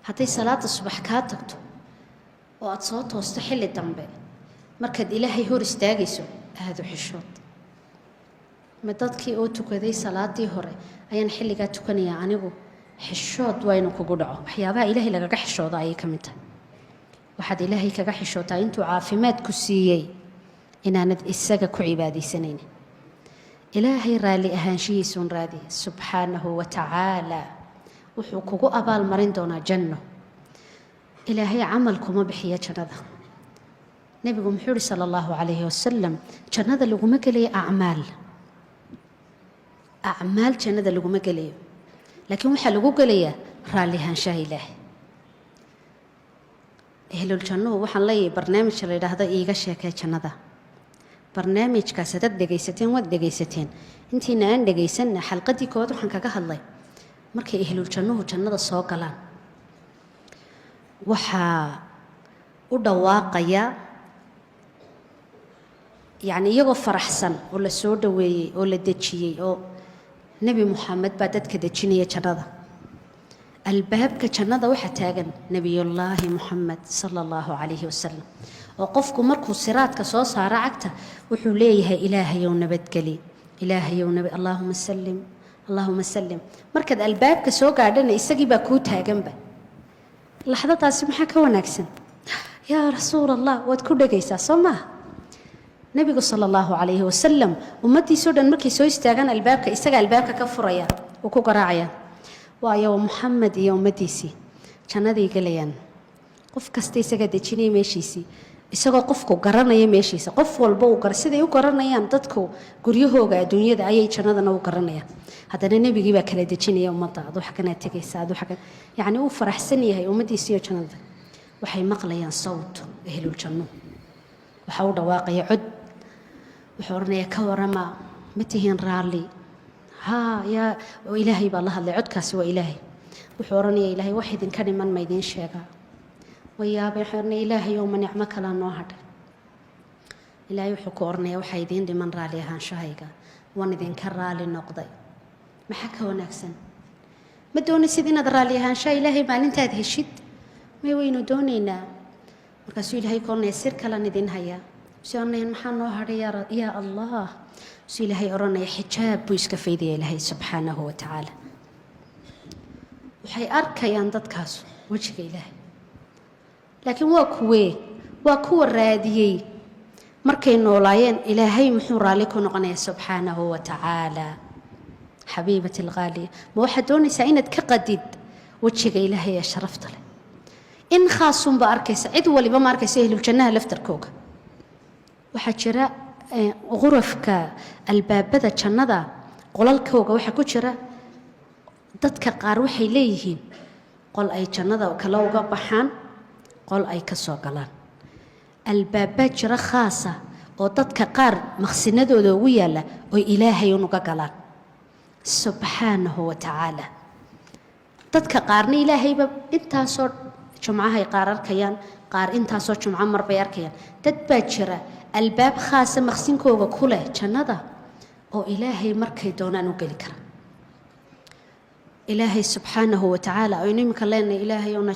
hadday salaada subax kaa tagto oo aad soo toosto xilli dambe markaad ilaahay hor istaagayso aad u xishood ma dadkii oo tukaday salaadii hore ayaan xilligaa tukanayaa anigu xishood waa inuu kugu dhaco waxyaabaha ilaahay lagaga xishooda ayay ka mid tahay waxaad ilaahay kaga xishootaa intuu caafimaad ku siiyey inaanad isaga ku cibaadaysanaynin ilaahay raalli ahaanshihiisuun raadi subxaanahu wa tacaala wuxuu kugu abaalmarin doonaa janno ilaahay camal kuma bixiya jannada nebigu muxuu yidhi sala allahu calayhi wasalam jannada laguma gelayo acmaal jannada laguma gelayo laakiin waxaa lagu gelayaa raalli ahaanshaha ilaahay ehlul jannuhu waxaan leeyahay barnaamij la yidhaahdo iiga sheekee jannada barnaamijkaas haddaad dhegaysateen waad dhegaysateen intiina aan dhegaysanna xalqadii koowaad waxaan kaga hadlay markay ehlul jannuhu jannada soo galaan waxaa u dhawaaqaya yacni iyagoo faraxsan oo la soo dhoweeyey oo la dejiyey oo nebi muxamed baa dadka dejinaya jannada albaabka jannada waxaa taagan nebiyullaahi muxamed sala allahu calayhi wasalam oo qofku markuu siraadka soo saaro cagta wuxuu leeyahay ilaahayow nabadgeli ilaahayow allaahuma sallim markaad albaabka soo gaadhana isagii baa kuu taaganba laxdadaasi maxaa ka wanaagsan yaa rasuul allah waad ku dhegaysaa soo maaha nebigu sala allahu calayhi wasalam ummaddiisoo dhan markay soo istaagaan albaabka isaga albaabka ka furaya uu ku garaacaya waayo muxamed iyo ummaddiisii jannaday gelayaan qof kasta isagaa dejinaya meeshiisii isagoo qofku garanaya meeshiisa qof walba siday u garanayaan dadku guryahooga adduunyada ayay jannadana u garanayaan haddana nebigii baa kala dejinaya ummadda adu xagganaad tegaysa adu xaggan yacni uu faraxsan yahay ummaddiisa iyo jannada waxay maqlayaan sawt ehlul janno waxaa u dhawaaqaya cod wuxuu odhanaya ka warama ma tihiin raalli yaa ilaahay baa la hadlay codkaasi waa ilaahay wuxuu odhanaya ilaahay wax idinka dhiman ma idiin sheegaa wayaabay waxay odhanaya ilaahay ow ma nicmo kalaa noo hadhay ilaahay wuxuu ku odhanaya waxaa idiin dhiman raalli ahaanshahayga waan idinka raalli noqday maxaa ka wanaagsan ma doonaysid inaad raalli ahaanshaha ilaahay maalintaad heshid may waynu doonaynaa markaasuu ilaahay ku odhanaya sir kalan idin hayaa si odhanayaan maxaa noo hadhay yaa allah si ilaahay odhanaya xijaab buu iska faydaya ilaahay subxaanahu wa tacaala waxay arkayaan dadkaas wejiga ilaahay laakiin waa kuwa raadiyey markay noolaayeen ilaahay muxuu raalli ku noqonaya subxaanahu wa tacaala xabiibati alghaaliya ma waxaad doonaysaa inaad ka qadid wejiga ilaahay ee sharafta leh in khaasunba arkaysa cid waliba ma arkaysa ehluljannaha laftarkooga waxaa jira qurafka albaabada jannada qolalkooga waxaa ku jira dadka qaar waxay leeyihiin qol ay jannada kale uga baxaan qol ay ka soo galaan albaabaa jira khaasa oo dadka qaar maqsinadooda ugu yaalla oo ilaahay unuga galaan subxaanahu wa tacaala dadka qaarna ilaahayba intaasoo jumcahay qaar arkayaan qaar intaasoo jumco marbay arkayaan dad baa jira albaab khaasa maqsinkooga ku leh jannada oo ilaahay markay doonaan u geli kara ilaahay subxaanahu wa tacaala aynu iminka leenahay ilaahay una